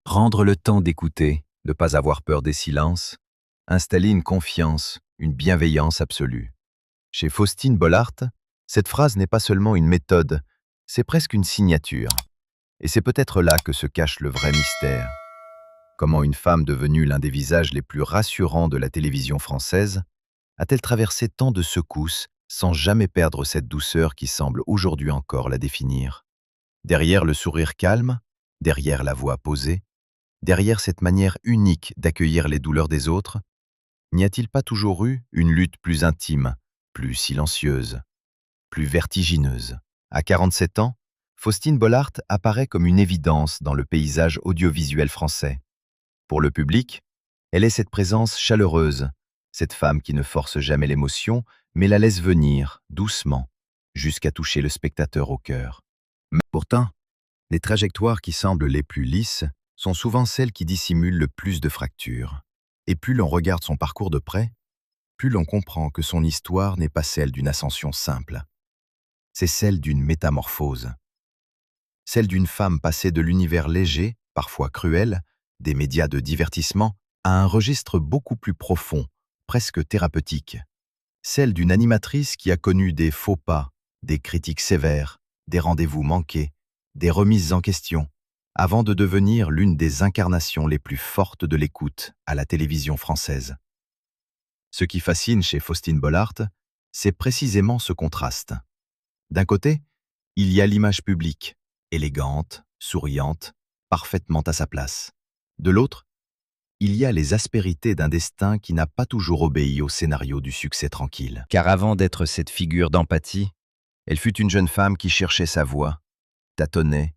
Prendre le temps d'écouter, ne pas avoir peur des silences, installer une confiance, une bienveillance absolue. Chez Faustine Bollaert, cette phrase n'est pas seulement une méthode, c'est presque une signature. Et c'est peut-être là que se cache le vrai mystère. Comment une femme devenue l'un des visages les plus rassurants de la télévision française a-t-elle traversé tant de secousses sans jamais perdre cette douceur qui semble aujourd'hui encore la définir? Derrière le sourire calme, derrière la voix posée, derrière cette manière unique d'accueillir les douleurs des autres, n'y a-t-il pas toujours eu une lutte plus intime, plus silencieuse, plus vertigineuse? À 47 ans, Faustine Bollaert apparaît comme une évidence dans le paysage audiovisuel français. Pour le public, elle est cette présence chaleureuse, cette femme qui ne force jamais l'émotion, mais la laisse venir, doucement, jusqu'à toucher le spectateur au cœur. Mais pourtant, les trajectoires qui semblent les plus lisses sont souvent celles qui dissimulent le plus de fractures. Et plus l'on regarde son parcours de près, plus l'on comprend que son histoire n'est pas celle d'une ascension simple. C'est celle d'une métamorphose. Celle d'une femme passée de l'univers léger, parfois cruel, des médias de divertissement, à un registre beaucoup plus profond, presque thérapeutique. Celle d'une animatrice qui a connu des faux pas, des critiques sévères, des rendez-vous manqués, des remises en question, avant de devenir l'une des incarnations les plus fortes de l'écoute à la télévision française. Ce qui fascine chez Faustine Bollaert, c'est précisément ce contraste. D'un côté, il y a l'image publique, élégante, souriante, parfaitement à sa place. De l'autre, il y a les aspérités d'un destin qui n'a pas toujours obéi au scénario du succès tranquille. Car avant d'être cette figure d'empathie, elle fut une jeune femme qui cherchait sa voie, tâtonnait,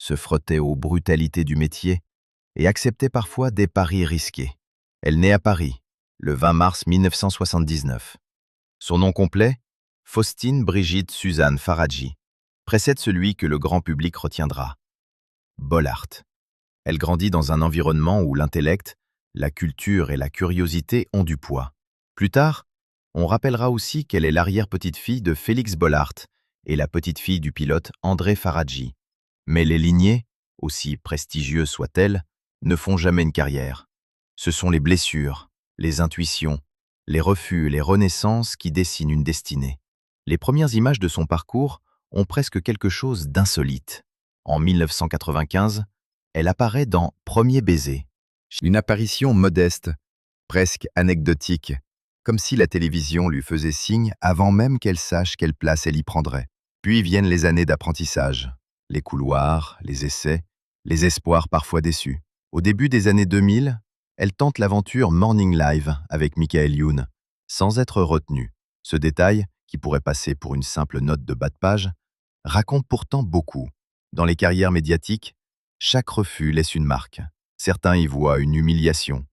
se frottait aux brutalités du métier et acceptait parfois des paris risqués. Elle naît à Paris, le 20 mars 1979. Son nom complet, Faustine Brigitte Suzanne Faradji, précède celui que le grand public retiendra. Bollaert. Elle grandit dans un environnement où l'intellect, la culture et la curiosité ont du poids. Plus tard, on rappellera aussi qu'elle est l'arrière-petite-fille de Félix Bollaert et la petite-fille du pilote André Faradji. Mais les lignées, aussi prestigieuses soient-elles, ne font jamais une carrière. Ce sont les blessures, les intuitions, les refus et les renaissances qui dessinent une destinée. Les premières images de son parcours ont presque quelque chose d'insolite. En 1995, elle apparaît dans Premier baiser. Une apparition modeste, presque anecdotique, comme si la télévision lui faisait signe avant même qu'elle sache quelle place elle y prendrait. Puis viennent les années d'apprentissage, les couloirs, les essais, les espoirs parfois déçus. Au début des années 2000, elle tente l'aventure Morning Live avec Michael Youn, sans être retenue. Ce détail, qui pourrait passer pour une simple note de bas de page, raconte pourtant beaucoup. Dans les carrières médiatiques, chaque refus laisse une marque. Certains y voient une humiliation.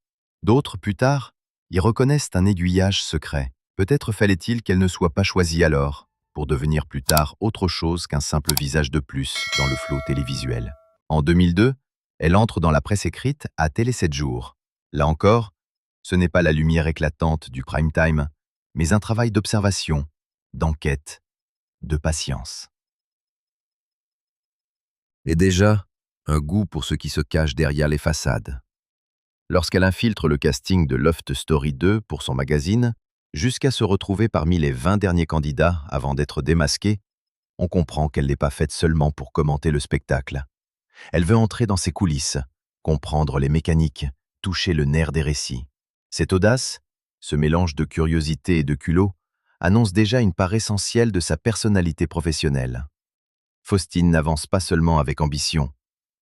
D'autres, plus tard, y reconnaissent un aiguillage secret. Peut-être fallait-il qu'elle ne soit pas choisie alors, pour devenir plus tard autre chose qu'un simple visage de plus dans le flot télévisuel. En 2002, elle entre dans la presse écrite à Télé 7 jours. Là encore, ce n'est pas la lumière éclatante du prime time, mais un travail d'observation, d'enquête, de patience. Et déjà, un goût pour ce qui se cache derrière les façades. Lorsqu'elle infiltre le casting de Loft Story 2 pour son magazine, jusqu'à se retrouver parmi les 20 derniers candidats avant d'être démasquée, on comprend qu'elle n'est pas faite seulement pour commenter le spectacle. Elle veut entrer dans ses coulisses, comprendre les mécaniques, toucher le nerf des récits. Cette audace, ce mélange de curiosité et de culot, annonce déjà une part essentielle de sa personnalité professionnelle. Faustine n'avance pas seulement avec ambition,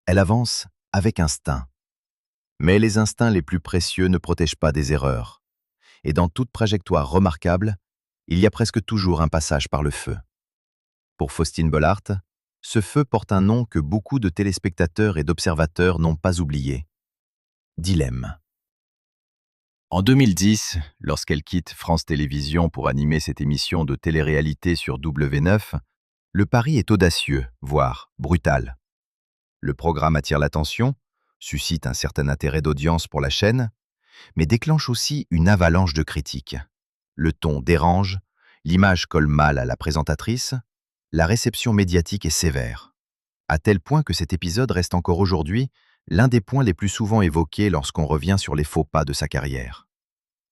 elle avance avec instinct. Mais les instincts les plus précieux ne protègent pas des erreurs. Et dans toute trajectoire remarquable, il y a presque toujours un passage par le feu. Pour Faustine Bollaert, ce feu porte un nom que beaucoup de téléspectateurs et d'observateurs n'ont pas oublié. Dilemme. En 2010, lorsqu'elle quitte France Télévisions pour animer cette émission de télé-réalité sur W9, le pari est audacieux, voire brutal. Le programme attire l'attention, suscite un certain intérêt d'audience pour la chaîne, mais déclenche aussi une avalanche de critiques. Le ton dérange, l'image colle mal à la présentatrice, la réception médiatique est sévère. À tel point que cet épisode reste encore aujourd'hui l'un des points les plus souvent évoqués lorsqu'on revient sur les faux pas de sa carrière.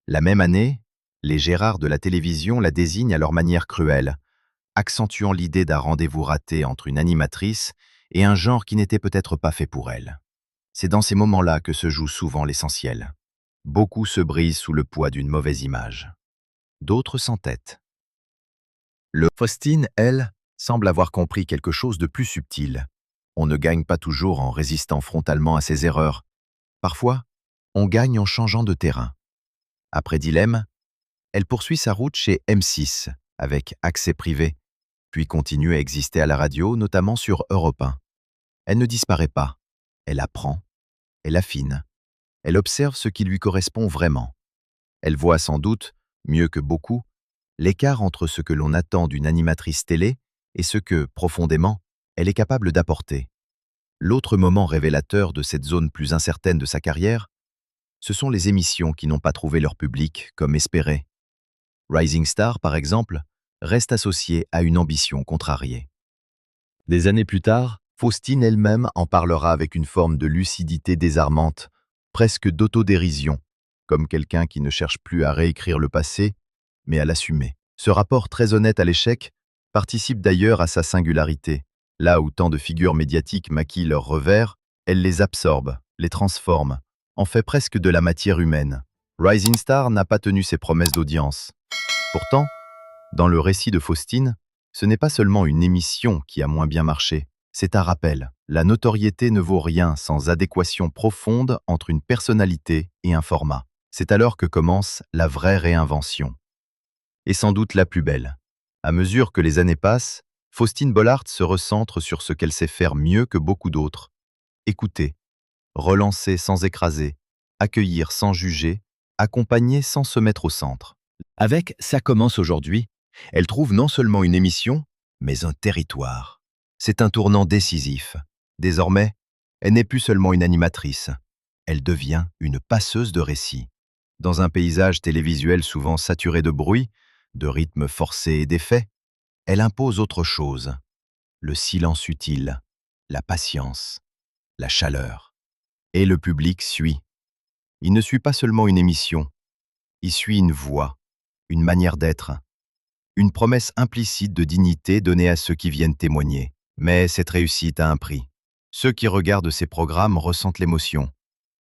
La même année, les Gérard de la télévision la désignent à leur manière cruelle, accentuant l'idée d'un rendez-vous raté entre une animatrice et un genre qui n'était peut-être pas fait pour elle. C'est dans ces moments-là que se joue souvent l'essentiel. Beaucoup se brisent sous le poids d'une mauvaise image. D'autres s'entêtent. Faustine, elle, semble avoir compris quelque chose de plus subtil. On ne gagne pas toujours en résistant frontalement à ses erreurs. Parfois, on gagne en changeant de terrain. Après Dilemme, elle poursuit sa route chez M6, avec accès privé, puis continue à exister à la radio, notamment sur Europe 1. Elle ne disparaît pas. Elle apprend, elle affine, elle observe ce qui lui correspond vraiment. Elle voit sans doute, mieux que beaucoup, l'écart entre ce que l'on attend d'une animatrice télé et ce que, profondément, elle est capable d'apporter. L'autre moment révélateur de cette zone plus incertaine de sa carrière, ce sont les émissions qui n'ont pas trouvé leur public comme espéré. Rising Star, par exemple, reste associée à une ambition contrariée. Des années plus tard, Faustine elle-même en parlera avec une forme de lucidité désarmante, presque d'autodérision, comme quelqu'un qui ne cherche plus à réécrire le passé, mais à l'assumer. Ce rapport très honnête à l'échec participe d'ailleurs à sa singularité. Là où tant de figures médiatiques maquillent leurs revers, elle les absorbe, les transforme, en fait presque de la matière humaine. Rising Star n'a pas tenu ses promesses d'audience. Pourtant, dans le récit de Faustine, ce n'est pas seulement une émission qui a moins bien marché, c'est un rappel. La notoriété ne vaut rien sans adéquation profonde entre une personnalité et un format. C'est alors que commence la vraie réinvention. Et sans doute la plus belle. À mesure que les années passent, Faustine Bollaert se recentre sur ce qu'elle sait faire mieux que beaucoup d'autres. Écouter, relancer sans écraser, accueillir sans juger, accompagner sans se mettre au centre. Avec Ça commence aujourd'hui, elle trouve non seulement une émission, mais un territoire. C'est un tournant décisif. Désormais, elle n'est plus seulement une animatrice, elle devient une passeuse de récits. Dans un paysage télévisuel souvent saturé de bruit, de rythmes forcés et d'effets, elle impose autre chose. Le silence utile, la patience, la chaleur. Et le public suit. Il ne suit pas seulement une émission, il suit une voix, une manière d'être, une promesse implicite de dignité donnée à ceux qui viennent témoigner. Mais cette réussite a un prix. Ceux qui regardent ces programmes ressentent l'émotion.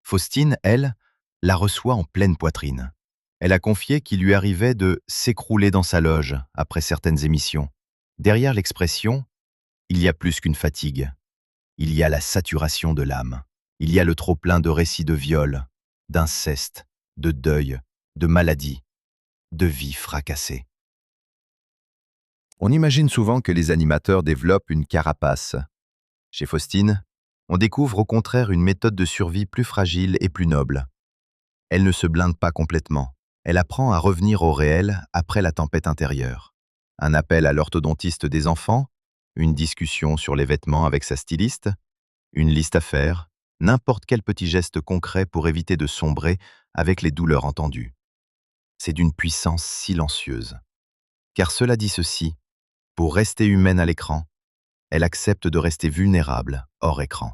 Faustine, elle, la reçoit en pleine poitrine. Elle a confié qu'il lui arrivait de s'écrouler dans sa loge après certaines émissions. Derrière l'expression, il y a plus qu'une fatigue. Il y a la saturation de l'âme. Il y a le trop-plein de récits de viol, d'inceste, de deuil, de maladie, de vie fracassée. On imagine souvent que les animateurs développent une carapace. Chez Faustine, on découvre au contraire une méthode de survie plus fragile et plus noble. Elle ne se blinde pas complètement. Elle apprend à revenir au réel après la tempête intérieure. Un appel à l'orthodontiste des enfants, une discussion sur les vêtements avec sa styliste, une liste à faire, n'importe quel petit geste concret pour éviter de sombrer avec les douleurs entendues. C'est d'une puissance silencieuse. Car cela dit ceci, pour rester humaine à l'écran, elle accepte de rester vulnérable hors écran.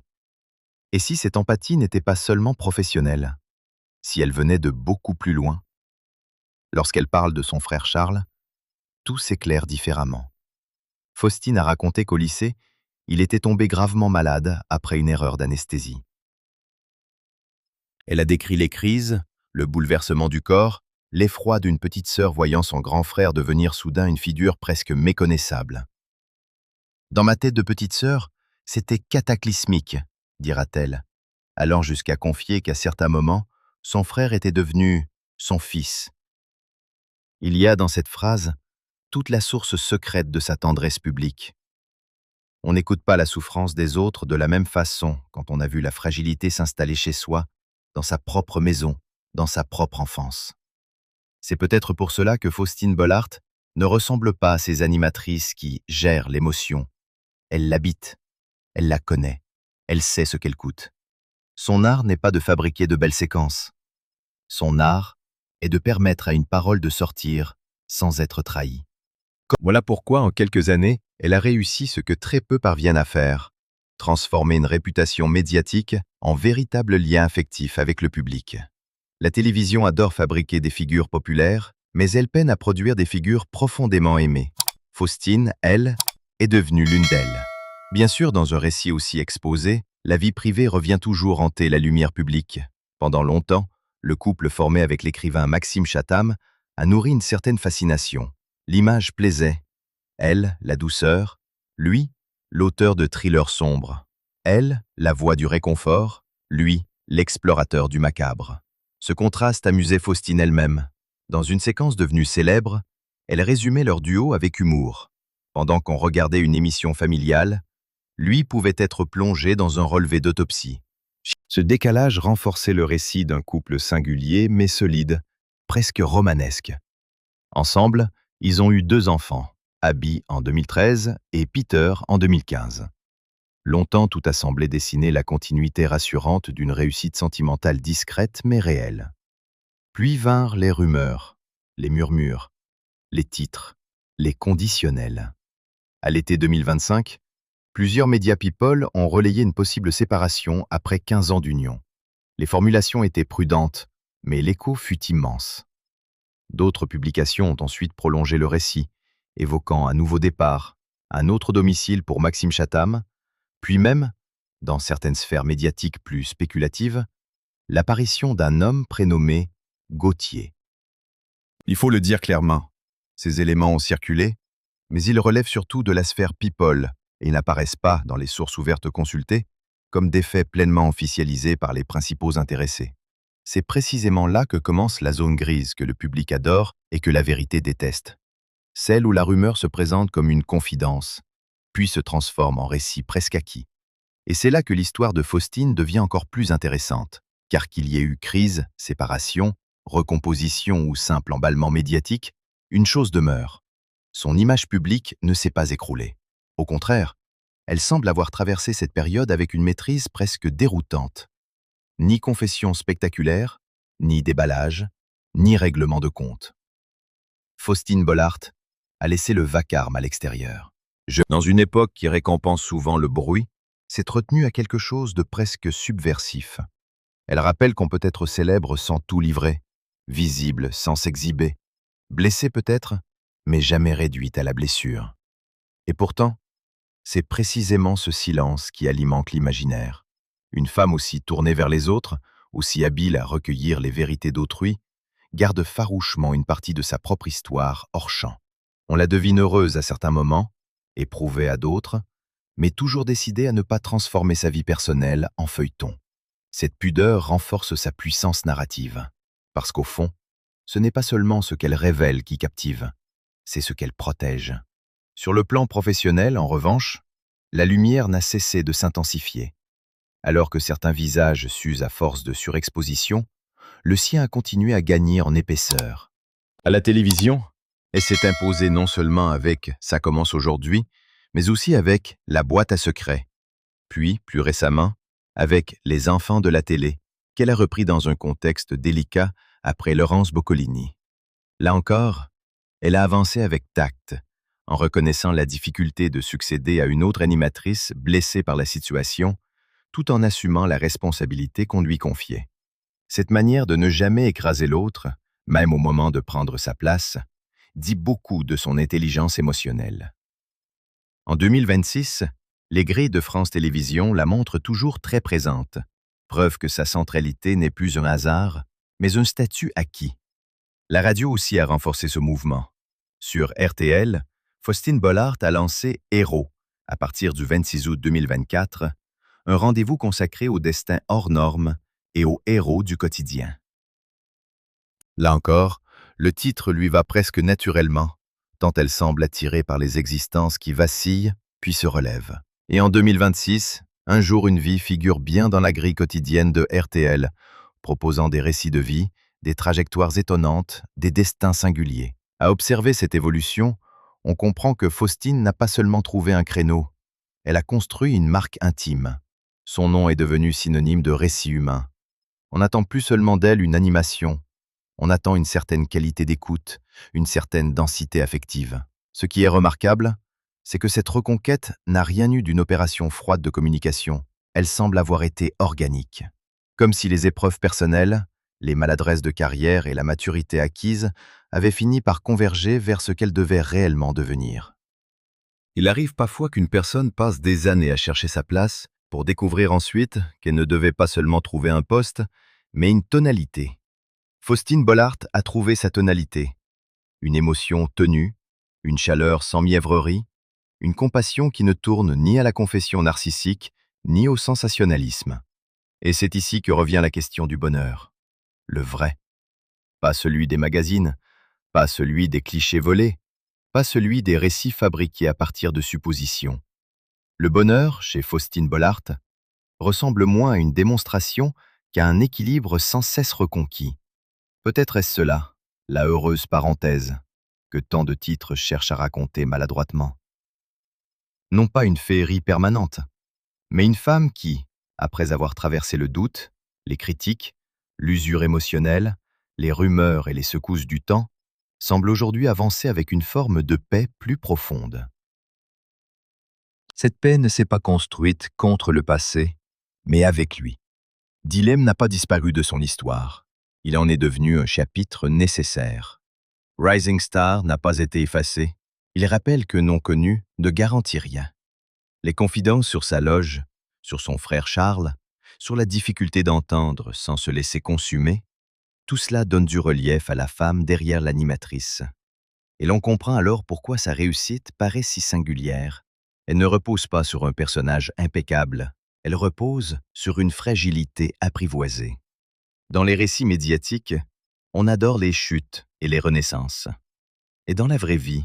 Et si cette empathie n'était pas seulement professionnelle, si elle venait de beaucoup plus loin? Lorsqu'elle parle de son frère Charles, tout s'éclaire différemment. Faustine a raconté qu'au lycée, il était tombé gravement malade après une erreur d'anesthésie. Elle a décrit les crises, le bouleversement du corps, l'effroi d'une petite sœur voyant son grand frère devenir soudain une figure presque méconnaissable. Dans ma tête de petite sœur, c'était cataclysmique, dira-t-elle, allant jusqu'à confier qu'à certains moments, son frère était devenu son fils. Il y a dans cette phrase toute la source secrète de sa tendresse publique. On n'écoute pas la souffrance des autres de la même façon quand on a vu la fragilité s'installer chez soi, dans sa propre maison, dans sa propre enfance. C'est peut-être pour cela que Faustine Bollaert ne ressemble pas à ces animatrices qui gèrent l'émotion. Elle l'habite, elle la connaît, elle sait ce qu'elle coûte. Son art n'est pas de fabriquer de belles séquences. Son art est de permettre à une parole de sortir sans être trahie. Voilà pourquoi, en quelques années, elle a réussi ce que très peu parviennent à faire, transformer une réputation médiatique en véritable lien affectif avec le public. La télévision adore fabriquer des figures populaires, mais elle peine à produire des figures profondément aimées. Faustine, elle, est devenue l'une d'elles. Bien sûr, dans un récit aussi exposé, la vie privée revient toujours hanter la lumière publique. Pendant longtemps, le couple formé avec l'écrivain Maxime Chatham a nourri une certaine fascination. L'image plaisait. Elle, la douceur. Lui, l'auteur de thrillers sombres. Elle, la voix du réconfort. Lui, l'explorateur du macabre. Ce contraste amusait Faustine elle-même. Dans une séquence devenue célèbre, elle résumait leur duo avec humour. Pendant qu'on regardait une émission familiale, lui pouvait être plongé dans un relevé d'autopsie. Ce décalage renforçait le récit d'un couple singulier mais solide, presque romanesque. Ensemble, ils ont eu 2 enfants, Abby en 2013 et Peter en 2015. Longtemps, tout a semblé dessiner la continuité rassurante d'une réussite sentimentale discrète mais réelle. Puis vinrent les rumeurs, les murmures, les titres, les conditionnels. À l'été 2025, plusieurs médias people ont relayé une possible séparation après 15 ans d'union. Les formulations étaient prudentes, mais l'écho fut immense. D'autres publications ont ensuite prolongé le récit, évoquant un nouveau départ, un autre domicile pour Maxime Chatham, puis même, dans certaines sphères médiatiques plus spéculatives, l'apparition d'un homme prénommé Gauthier. Il faut le dire clairement, ces éléments ont circulé, mais ils relèvent surtout de la sphère people et n'apparaissent pas dans les sources ouvertes consultées comme des faits pleinement officialisés par les principaux intéressés. C'est précisément là que commence la zone grise que le public adore et que la vérité déteste. Celle où la rumeur se présente comme une confidence, puis se transforme en récit presque acquis. Et c'est là que l'histoire de Faustine devient encore plus intéressante, car qu'il y ait eu crise, séparation, recomposition ou simple emballement médiatique, une chose demeure. Son image publique ne s'est pas écroulée. Au contraire, elle semble avoir traversé cette période avec une maîtrise presque déroutante. Ni confession spectaculaire, ni déballage, ni règlement de compte. Faustine Bollaert a laissé le vacarme à l'extérieur. Dans une époque qui récompense souvent le bruit, s'est retenue à quelque chose de presque subversif. Elle rappelle qu'on peut être célèbre sans tout livrer, visible sans s'exhiber, blessée peut-être, mais jamais réduite à la blessure. Et pourtant, c'est précisément ce silence qui alimente l'imaginaire. Une femme aussi tournée vers les autres, aussi habile à recueillir les vérités d'autrui, garde farouchement une partie de sa propre histoire hors champ. On la devine heureuse à certains moments, éprouvée à d'autres, mais toujours décidée à ne pas transformer sa vie personnelle en feuilleton. Cette pudeur renforce sa puissance narrative, parce qu'au fond, ce n'est pas seulement ce qu'elle révèle qui captive, c'est ce qu'elle protège. Sur le plan professionnel, en revanche, la lumière n'a cessé de s'intensifier. Alors que certains visages s'usent à force de surexposition, le sien a continué à gagner en épaisseur. À la télévision, elle s'est imposée non seulement avec Ça commence aujourd'hui, mais aussi avec La boîte à secrets, puis, plus récemment, avec Les enfants de la télé, qu'elle a repris dans un contexte délicat après Laurence Boccolini. Là encore, elle a avancé avec tact, en reconnaissant la difficulté de succéder à une autre animatrice blessée par la situation, tout en assumant la responsabilité qu'on lui confiait. Cette manière de ne jamais écraser l'autre, même au moment de prendre sa place, dit beaucoup de son intelligence émotionnelle. En 2026, les grilles de France Télévisions la montrent toujours très présente, preuve que sa centralité n'est plus un hasard, mais un statut acquis. La radio aussi a renforcé ce mouvement. Sur RTL, Faustine Bollaert a lancé Héros, à partir du 26 août 2024, un rendez-vous consacré au destin hors norme et aux héros du quotidien. Là encore, le titre lui va presque naturellement, tant elle semble attirée par les existences qui vacillent puis se relèvent. Et en 2026, Un jour une vie figure bien dans la grille quotidienne de RTL, proposant des récits de vie, des trajectoires étonnantes, des destins singuliers. À observer cette évolution, on comprend que Faustine n'a pas seulement trouvé un créneau, elle a construit une marque intime. Son nom est devenu synonyme de récit humain. On n'attend plus seulement d'elle une animation, on attend une certaine qualité d'écoute, une certaine densité affective. Ce qui est remarquable, c'est que cette reconquête n'a rien eu d'une opération froide de communication. Elle semble avoir été organique. Comme si les épreuves personnelles, les maladresses de carrière et la maturité acquise avaient fini par converger vers ce qu'elles devaient réellement devenir. Il arrive parfois qu'une personne passe des années à chercher sa place pour découvrir ensuite qu'elle ne devait pas seulement trouver un poste, mais une tonalité. Faustine Bollaert a trouvé sa tonalité. Une émotion tenue, une chaleur sans mièvrerie, une compassion qui ne tourne ni à la confession narcissique, ni au sensationnalisme. Et c'est ici que revient la question du bonheur. Le vrai. Pas celui des magazines, pas celui des clichés volés, pas celui des récits fabriqués à partir de suppositions. Le bonheur, chez Faustine Bollaert, ressemble moins à une démonstration qu'à un équilibre sans cesse reconquis. Peut-être est-ce cela, la heureuse parenthèse, que tant de titres cherchent à raconter maladroitement. Non pas une féerie permanente, mais une femme qui, après avoir traversé le doute, les critiques, l'usure émotionnelle, les rumeurs et les secousses du temps, semble aujourd'hui avancer avec une forme de paix plus profonde. Cette paix ne s'est pas construite contre le passé, mais avec lui. Dilemme n'a pas disparu de son histoire. Il en est devenu un chapitre nécessaire. Rising Star n'a pas été effacé. Il rappelle que non connu ne garantit rien. Les confidences sur sa loge, sur son frère Charles, sur la difficulté d'entendre sans se laisser consumer, tout cela donne du relief à la femme derrière l'animatrice. Et l'on comprend alors pourquoi sa réussite paraît si singulière. Elle ne repose pas sur un personnage impeccable, elle repose sur une fragilité apprivoisée. Dans les récits médiatiques, on adore les chutes et les renaissances. Et dans la vraie vie,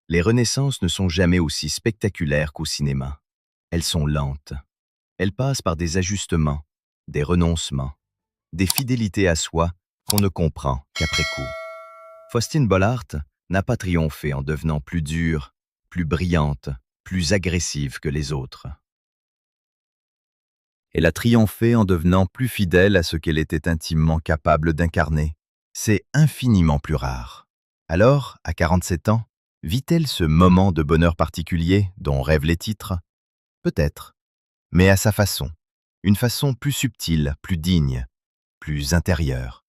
les renaissances ne sont jamais aussi spectaculaires qu'au cinéma. Elles sont lentes. Elles passent par des ajustements, des renoncements, des fidélités à soi qu'on ne comprend qu'après coup. Faustine Bollaert n'a pas triomphé en devenant plus dure, plus brillante, plus agressive que les autres. Elle a triomphé en devenant plus fidèle à ce qu'elle était intimement capable d'incarner. C'est infiniment plus rare. Alors, à 47 ans, vit-elle ce moment de bonheur particulier dont rêvent les titres? Peut-être, mais à sa façon. Une façon plus subtile, plus digne, plus intérieure.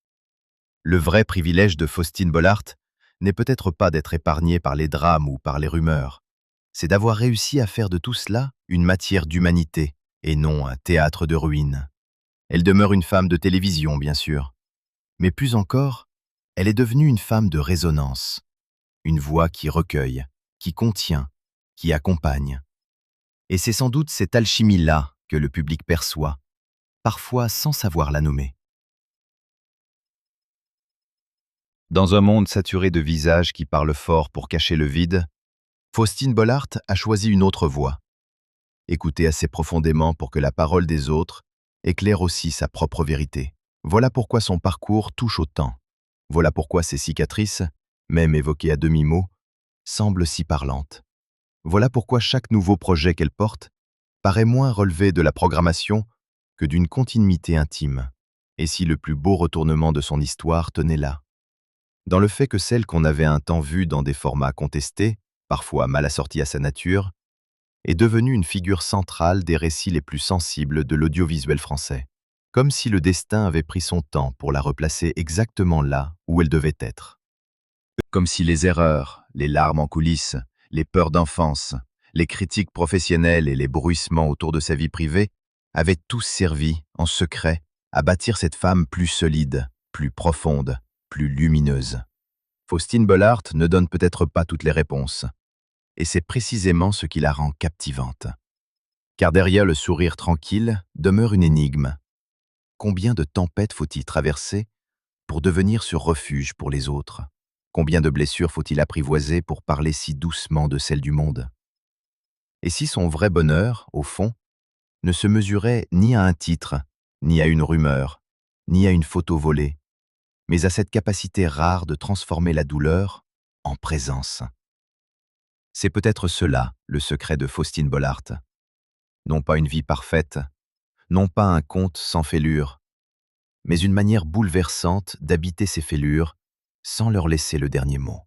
Le vrai privilège de Faustine Bollaert n'est peut-être pas d'être épargnée par les drames ou par les rumeurs. C'est d'avoir réussi à faire de tout cela une matière d'humanité et non un théâtre de ruines. Elle demeure une femme de télévision, bien sûr. Mais plus encore, elle est devenue une femme de résonance. Une voix qui recueille, qui contient, qui accompagne. Et c'est sans doute cette alchimie-là que le public perçoit, parfois sans savoir la nommer. Dans un monde saturé de visages qui parlent fort pour cacher le vide, Faustine Bollaert a choisi une autre voie. Écouter assez profondément pour que la parole des autres éclaire aussi sa propre vérité. Voilà pourquoi son parcours touche autant. Voilà pourquoi ses cicatrices, même évoquées à demi-mot, semblent si parlantes. Voilà pourquoi chaque nouveau projet qu'elle porte paraît moins relever de la programmation que d'une continuité intime. Et si le plus beau retournement de son histoire tenait là? Dans le fait que celle qu'on avait un temps vue dans des formats contestés, parfois mal assortis à sa nature, est devenue une figure centrale des récits les plus sensibles de l'audiovisuel français, comme si le destin avait pris son temps pour la replacer exactement là où elle devait être. Comme si les erreurs, les larmes en coulisses, les peurs d'enfance, les critiques professionnelles et les bruissements autour de sa vie privée avaient tous servi, en secret, à bâtir cette femme plus solide, plus profonde, plus lumineuse. Faustine Bollaert ne donne peut-être pas toutes les réponses, et c'est précisément ce qui la rend captivante. Car derrière le sourire tranquille demeure une énigme. Combien de tempêtes faut-il traverser pour devenir ce refuge pour les autres? Combien de blessures faut-il apprivoiser pour parler si doucement de celles du monde? Et si son vrai bonheur, au fond, ne se mesurait ni à un titre, ni à une rumeur, ni à une photo volée, mais à cette capacité rare de transformer la douleur en présence? C'est peut-être cela, le secret de Faustine Bollaert. Non pas une vie parfaite, non pas un conte sans fêlure, mais une manière bouleversante d'habiter ces fêlures sans leur laisser le dernier mot.